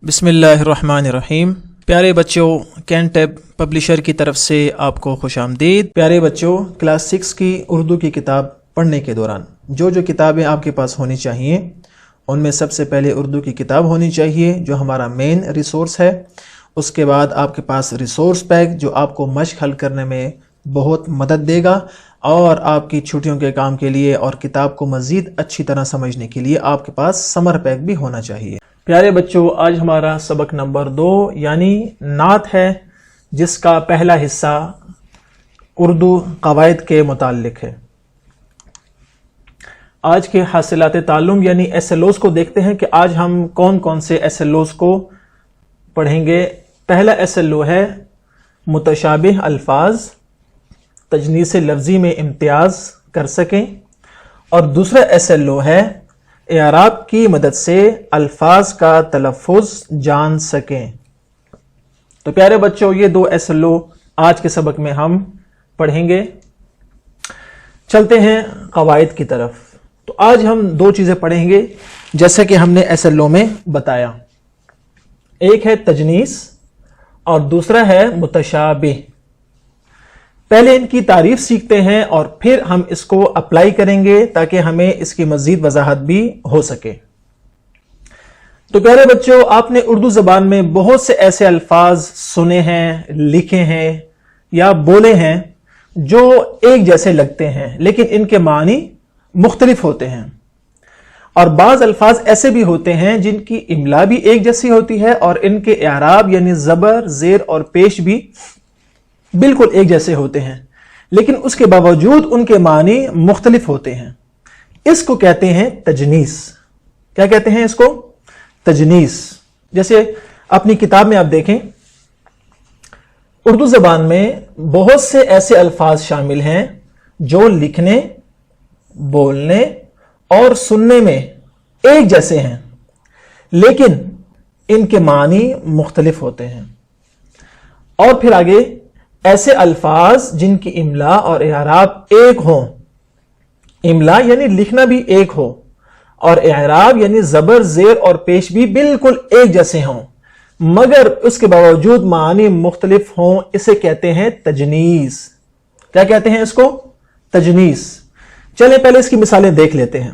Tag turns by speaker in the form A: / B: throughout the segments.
A: بسم اللہ الرحمن الرحیم۔ پیارے بچوں، کینٹیب پبلشر کی طرف سے آپ کو خوش آمدید۔ پیارے بچوں، کلاس 6 کی اردو کی کتاب پڑھنے کے دوران جو کتابیں آپ کے پاس ہونی چاہیے ان میں سب سے پہلے اردو کی کتاب ہونی چاہیے جو ہمارا مین ریسورس ہے۔ اس کے بعد آپ کے پاس ریسورس پیک جو آپ کو مشق حل کرنے میں بہت مدد دے گا، اور آپ کی چھٹیوں کے کام کے لیے اور کتاب کو مزید اچھی طرح سمجھنے کے لیے آپ کے پاس سمر پیک بھی ہونا چاہیے۔ پیارے بچوں، آج ہمارا سبق نمبر 2 یعنی نعت ہے، جس کا پہلا حصہ اردو قواعد کے متعلق ہے۔ آج کے حاصلات تعلم یعنی SLOs کو دیکھتے ہیں کہ آج ہم کون کون سے SLOs کو پڑھیں گے۔ پہلا SLO ہے متشابہ الفاظ، تجنیس لفظی میں امتیاز کر سکیں، اور دوسرا SLO ہے اعراب کی مدد سے الفاظ کا تلفظ جان سکیں۔ تو پیارے بچوں، یہ 2 SLO آج کے سبق میں ہم پڑھیں گے۔ چلتے ہیں قواعد کی طرف۔ تو آج ہم 2 چیزیں پڑھیں گے جیسے کہ ہم نے SLO میں بتایا، ایک ہے تجنیس اور دوسرا ہے متشابہ۔ پہلے ان کی تعریف سیکھتے ہیں اور پھر ہم اس کو اپلائی کریں گے تاکہ ہمیں اس کی مزید وضاحت بھی ہو سکے۔ تو پیارے بچوں، آپ نے اردو زبان میں بہت سے ایسے الفاظ سنے ہیں، لکھے ہیں یا بولے ہیں جو ایک جیسے لگتے ہیں لیکن ان کے معنی مختلف ہوتے ہیں، اور بعض الفاظ ایسے بھی ہوتے ہیں جن کی املا بھی ایک جیسی ہوتی ہے اور ان کے اعراب یعنی زبر، زیر اور پیش بھی بالکل ایک جیسے ہوتے ہیں، لیکن اس کے باوجود ان کے معنی مختلف ہوتے ہیں۔ اس کو کہتے ہیں تجنیس۔ کیا کہتے ہیں اس کو؟ تجنیس۔ جیسے اپنی کتاب میں آپ دیکھیں، اردو زبان میں بہت سے ایسے الفاظ شامل ہیں جو لکھنے، بولنے اور سننے میں ایک جیسے ہیں لیکن ان کے معنی مختلف ہوتے ہیں۔ اور پھر آگے ایسے الفاظ جن کی املا اور اعراب ایک ہوں، املا یعنی لکھنا بھی ایک ہو اور اعراب یعنی زبر، زیر اور پیش بھی بالکل ایک جیسے ہوں مگر اس کے باوجود معنی مختلف ہوں، اسے کہتے ہیں تجنیس۔ کیا کہتے ہیں اس کو؟ تجنیس۔ چلیں پہلے اس کی مثالیں دیکھ لیتے ہیں۔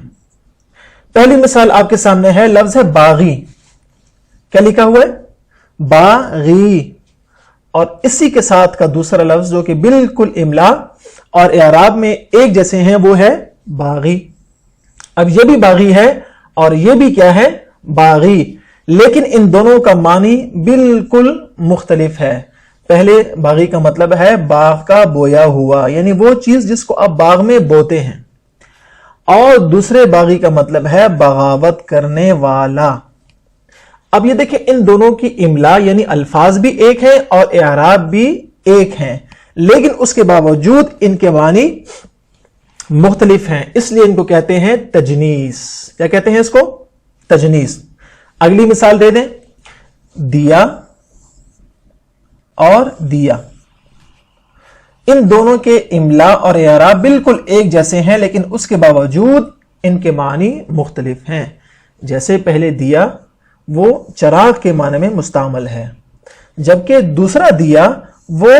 A: پہلی مثال آپ کے سامنے ہے، لفظ ہے باغی۔ کیا لکھا ہوا ہے؟ باغی۔ اور اسی کے ساتھ کا دوسرا لفظ جو کہ بالکل املا اور اعراب میں ایک جیسے ہیں وہ ہے باغی۔ اب یہ بھی باغی ہے اور یہ بھی کیا ہے؟ باغی، لیکن ان دونوں کا معنی بالکل مختلف ہے۔ پہلے باغی کا مطلب ہے باغ کا بویا ہوا، یعنی وہ چیز جس کو آپ باغ میں بوتے ہیں، اور دوسرے باغی کا مطلب ہے بغاوت کرنے والا۔ اب یہ دیکھیں، ان دونوں کی املا یعنی الفاظ بھی ایک ہیں اور اعراب بھی ایک ہیں، لیکن اس کے باوجود ان کے معنی مختلف ہیں، اس لیے ان کو کہتے ہیں تجنیس۔ کیا کہتے ہیں اس کو؟ تجنیس۔ اگلی مثال دے دیں، دیا اور دیا۔ ان دونوں کے املا اور اعراب بالکل ایک جیسے ہیں لیکن اس کے باوجود ان کے معنی مختلف ہیں۔ جیسے پہلے دیا وہ چراغ کے معنی میں مستعمل ہے، جبکہ دوسرا دیا وہ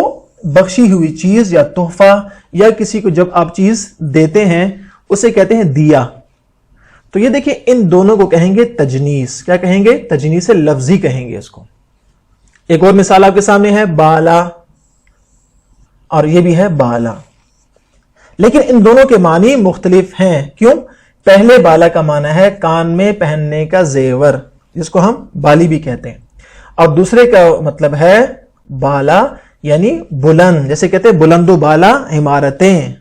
A: بخشی ہوئی چیز یا تحفہ یا کسی کو جب آپ چیز دیتے ہیں اسے کہتے ہیں دیا۔ تو یہ دیکھیں، ان دونوں کو کہیں گے تجنیس۔ کیا کہیں گے؟ تجنیس لفظی کہیں گے اس کو۔ ایک اور مثال آپ کے سامنے ہے، بالا، اور یہ بھی ہے بالا، لیکن ان دونوں کے معنی مختلف ہیں۔ کیوں؟ پہلے بالا کا معنی ہے کان میں پہننے کا زیور، جس کو ہم بالی بھی کہتے ہیں، اور دوسرے کا مطلب ہے بالا یعنی بلند، جیسے کہتے ہیں بلند و بالا عمارتیں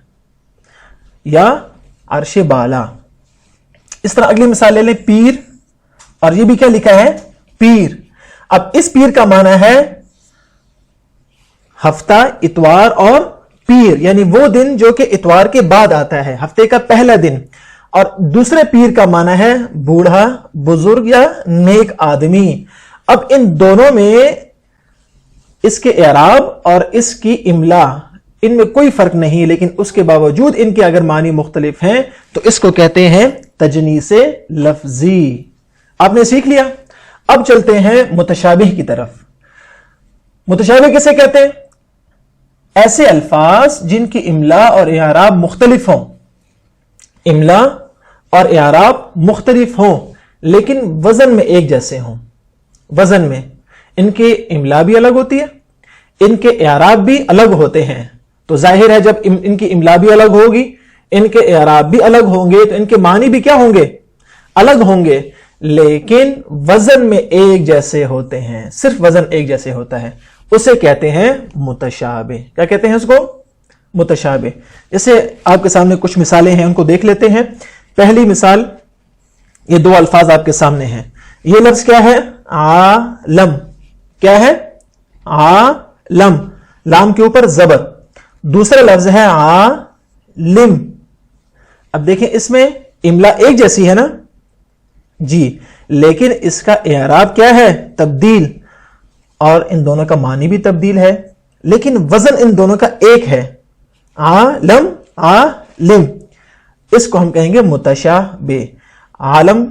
A: یا عرش بالا۔ اس طرح اگلی مثال لے لیں، پیر، اور یہ بھی کیا لکھا ہے؟ پیر۔ اب اس پیر کا معنی ہے ہفتہ، اتوار اور پیر یعنی وہ دن جو کہ اتوار کے بعد آتا ہے، ہفتے کا پہلا دن، اور دوسرے پیر کا معنی ہے بوڑھا، بزرگ یا نیک آدمی۔ اب ان دونوں میں اس کے اعراب اور اس کی املا ان میں کوئی فرق نہیں، لیکن اس کے باوجود ان کے اگر معنی مختلف ہیں تو اس کو کہتے ہیں تجنیس لفظی۔ آپ نے سیکھ لیا۔ اب چلتے ہیں متشابہ کی طرف. متشابہ کسے کہتے ہیں؟ ایسے الفاظ جن کی املا اور اعراب مختلف ہوں. املا اور اعراب مختلف ہوں لیکن وزن میں ایک جیسے ہوں. وزن میں ان کے املا بھی الگ ہوتی ہے, ان کے اعراب بھی الگ ہوتے ہیں. تو ظاہر ہے جب ان کی املا بھی الگ ہوگی, ان کے اعراب بھی الگ ہوں گے, تو ان کے معنی بھی کیا ہوں گے؟ الگ ہوں گے, لیکن وزن میں ایک جیسے ہوتے ہیں. صرف وزن ایک جیسے ہوتا ہے, اسے کہتے ہیں متشابہ. کیا کہتے ہیں اس کو؟ متشابہ. جیسے آپ کے سامنے کچھ مثالیں ہیں, ان کو دیکھ لیتے ہیں. پہلی مثال, یہ دو الفاظ آپ کے سامنے ہیں. یہ لفظ کیا ہے؟ عالم. کیا ہے؟ عالم. لام کے اوپر زبر. دوسرا لفظ ہے عالم. اب دیکھیں اس میں املا ایک جیسی ہے نا جی, لیکن اس کا اعراب کیا ہے؟ تبدیل. اور ان دونوں کا معنی بھی تبدیل ہے, لیکن وزن ان دونوں کا ایک ہے. عالم عالم. اس کو ہم کہیں گے متشابہ. عالم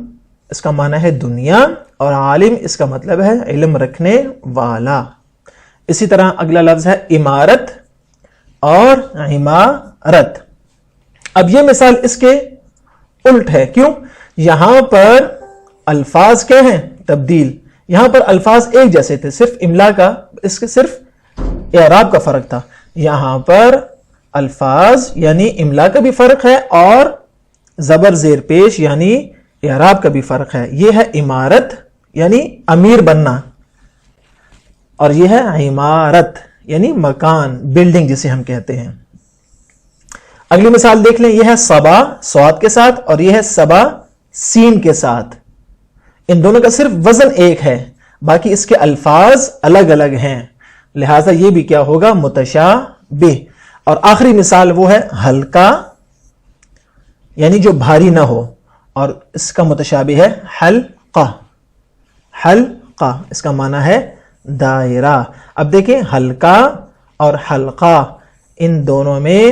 A: اس کا معنی ہے دنیا, اور عالم اس کا مطلب ہے علم رکھنے والا. اسی طرح اگلا لفظ ہے عمارت اور عمارت. اب یہ مثال اس کے الٹ ہے. کیوں؟ یہاں پر الفاظ کیا ہیں؟ تبدیل. یہاں پر الفاظ ایک جیسے تھے, صرف املا کا, اس کے صرف اعراب کا فرق تھا. یہاں پر الفاظ یعنی املا کا بھی فرق ہے, اور زبر زیر پیش یعنی اعراب کا بھی فرق ہے. یہ ہے عمارت یعنی امیر بننا, اور یہ ہے عمارت یعنی مکان, بلڈنگ جسے ہم کہتے ہیں. اگلی مثال دیکھ لیں. یہ ہے صبا صاد کے ساتھ, اور یہ ہے صبا سین کے ساتھ. ان دونوں کا صرف وزن ایک ہے, باقی اس کے الفاظ الگ الگ ہیں, لہذا یہ بھی کیا ہوگا؟ متشابہ. اور آخری مثال وہ ہے ہلکا یعنی جو بھاری نہ ہو, اور اس کا متشابہ ہے حلقہ. حلقہ اس کا معنی ہے دائرہ. اب دیکھیں ہلکا اور حلقہ, ان دونوں میں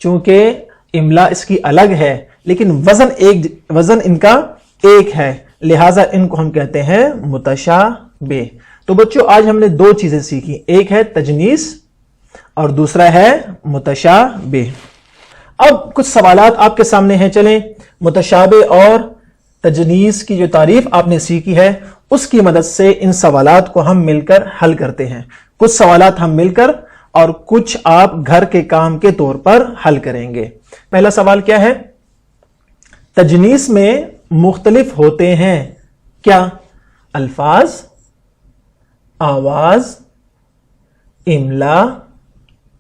A: چونکہ املا اس کی الگ ہے لیکن وزن ان کا ایک ہے, لہذا ان کو ہم کہتے ہیں متشابہ. تو بچوں آج ہم نے دو چیزیں سیکھی, ایک ہے تجنیس اور دوسرا ہے متشابہ. اب کچھ سوالات آپ کے سامنے ہیں. چلیں متشابہ اور تجنیس کی جو تعریف آپ نے سیکھی ہے اس کی مدد سے ان سوالات کو ہم مل کر حل کرتے ہیں. کچھ سوالات ہم مل کر اور کچھ آپ گھر کے کام کے طور پر حل کریں گے. پہلا سوال کیا ہے؟ تجنیس میں مختلف ہوتے ہیں کیا؟ الفاظ, آواز, املا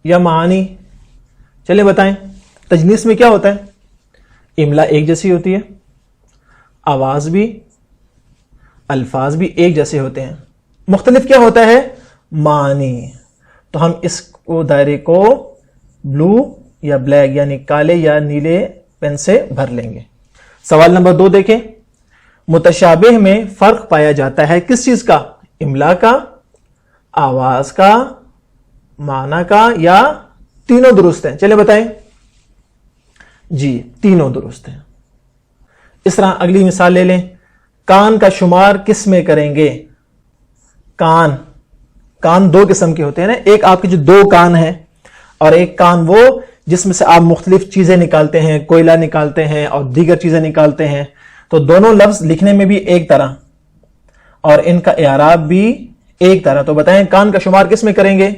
A: یا معنی؟ چلیں بتائیں. تجنیس میں کیا ہوتا ہے؟ املا ایک جیسی ہوتی ہے, آواز بھی, الفاظ بھی ایک جیسے ہوتے ہیں. مختلف کیا ہوتا ہے؟ معنی. تو ہم اس کو دائرے کو بلو یا بلیک یعنی کالے یا نیلے پین سے بھر لیں گے. سوال نمبر 2 دیکھیں. متشابہ میں فرق پایا جاتا ہے کس چیز کا؟ املا کا, آواز کا, معنی کا, یا تینوں درست ہیں؟ چلے بتائیں. جی تینوں درست ہیں. اس طرح اگلی مثال لے لیں. کان کا شمار کس میں کریں گے؟ کان 2 قسم کے ہوتے ہیں نا. ایک آپ کے جو 2 کان ہیں, اور ایک کان وہ جس میں سے آپ مختلف چیزیں نکالتے ہیں, کوئلہ نکالتے ہیں اور دیگر چیزیں نکالتے ہیں. تو دونوں لفظ لکھنے میں بھی ایک طرح اور ان کا اعراب بھی ایک طرح. تو بتائیں کان کا شمار کس میں کریں گے؟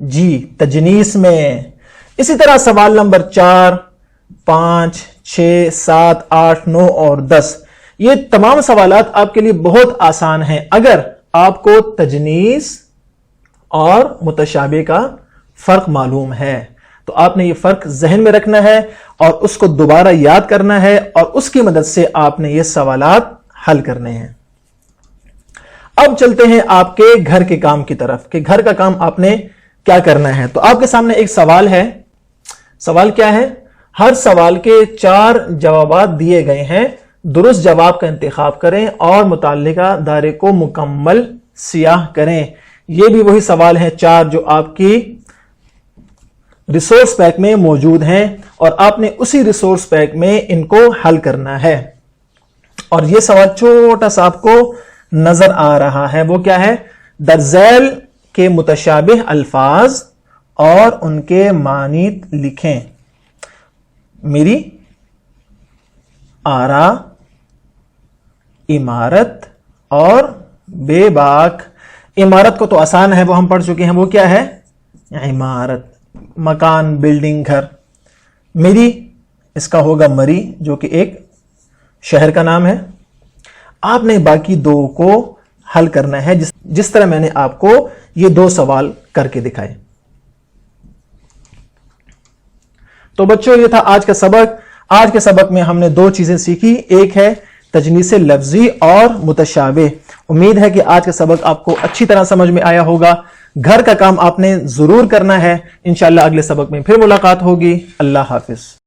A: جی تجنیس میں. اسی طرح سوال نمبر 4, 5, 6, 7, 8, 9 اور 10. یہ تمام سوالات آپ کے لیے بہت آسان ہیں اگر آپ کو تجنیس اور متشابہ کا فرق معلوم ہے. تو آپ نے یہ فرق ذہن میں رکھنا ہے اور اس کو دوبارہ یاد کرنا ہے, اور اس کی مدد سے آپ نے یہ سوالات حل کرنے ہیں. اب چلتے ہیں آپ کے گھر کے کام کی طرف کہ گھر کا کام آپ نے کیا کرنا ہے. تو آپ کے سامنے ایک سوال ہے. سوال کیا ہے؟ ہر سوال کے 4 جوابات دیے گئے ہیں. درست جواب کا انتخاب کریں اور متعلقہ دائرے کو مکمل سیاہ کریں. یہ بھی وہی سوال ہیں 4 جو آپ کی ریسورس پیک میں موجود ہیں, اور آپ نے اسی ریسورس پیک میں ان کو حل کرنا ہے. اور یہ سوال چھوٹا سا آپ کو نظر آ رہا ہے، وہ کیا ہے؟ در ذیل کے متشابہ الفاظ اور ان کے معنی لکھیں۔ میری آرا، عمارت اور بے باک۔ عمارت کو تو آسان ہے، وہ ہم پڑھ چکے ہیں، وہ کیا ہے؟ عمارت، مکان، بلڈنگ، گھر۔ میری، اس کا ہوگا مری، جو کہ ایک شہر کا نام ہے۔ آپ نے باقی دو کو حل کرنا ہے جس طرح میں نے آپ کو یہ دو سوال کر کے دکھائے۔ تو بچوں، یہ تھا آج کا سبق۔ آج کے سبق میں ہم نے دو چیزیں سیکھی، ایک ہے تجنیس لفظی اور متشابہ۔ امید ہے کہ آج کا سبق آپ کو اچھی طرح سمجھ میں آیا ہوگا۔ گھر کا کام آپ نے ضرور کرنا ہے۔ انشاءاللہ اگلے سبق میں پھر ملاقات ہوگی۔ اللہ حافظ۔